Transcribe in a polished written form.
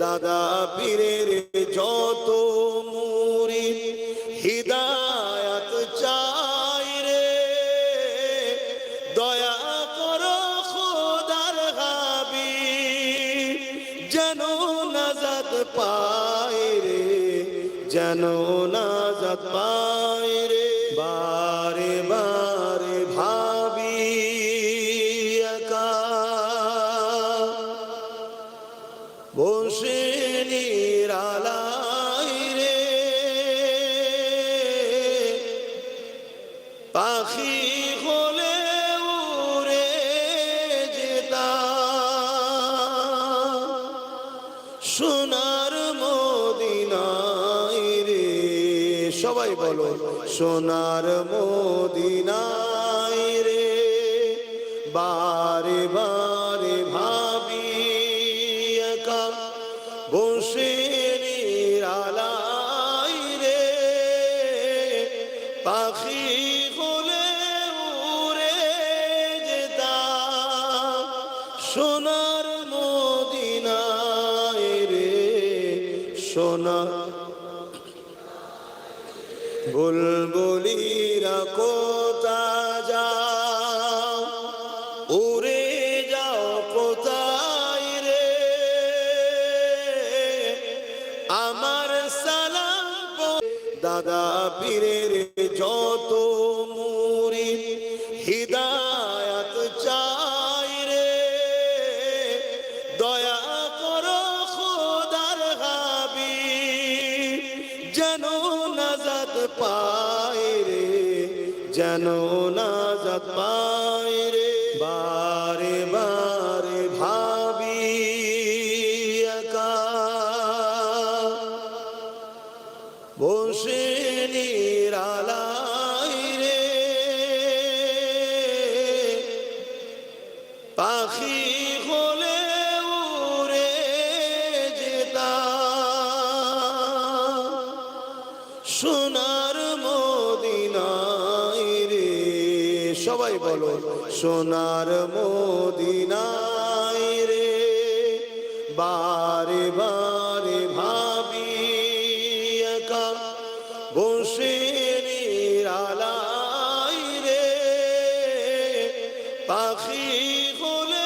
দাদা পীরের যত মুরিদ হিদায়াত চাই রে, দয়া করো খোদার হাবিব যেন নাজাত পায় রে, যেন নাজাত পায় রে। বারে বারে ভাবি একা বসে নিরালাই রে, পাখি হলে উড়ে যেতাম সোনার মদিনায় রে। সবাই বলো সোনার মদিনায় রে। বারে বারে ভাবি একা বসে নিরালাই রে, পাখি হলে উড়ে যেতাম সোনার মদিনায় রে। সোনা বুলবুলিরা কোথা যাও, উড়ে যাও কোথায় রে, আমার সালাম দাদা পীরের যত মুরিদ হিদায়াত চাই রে, দয়া করো খোদার হাবিব যেন নাজাত পায় রে, যেন নাজাত পায় রে। বারে বারে ভাবি একা বসে নিরালাই রে, পাখি হলে উড়ে যেতাম সোনার মদিনায় রে। সবাই বলো সোনার মদিনায় রে। বারে বারে ভাবি একা বসে নিরালাই রে, পাখি হলে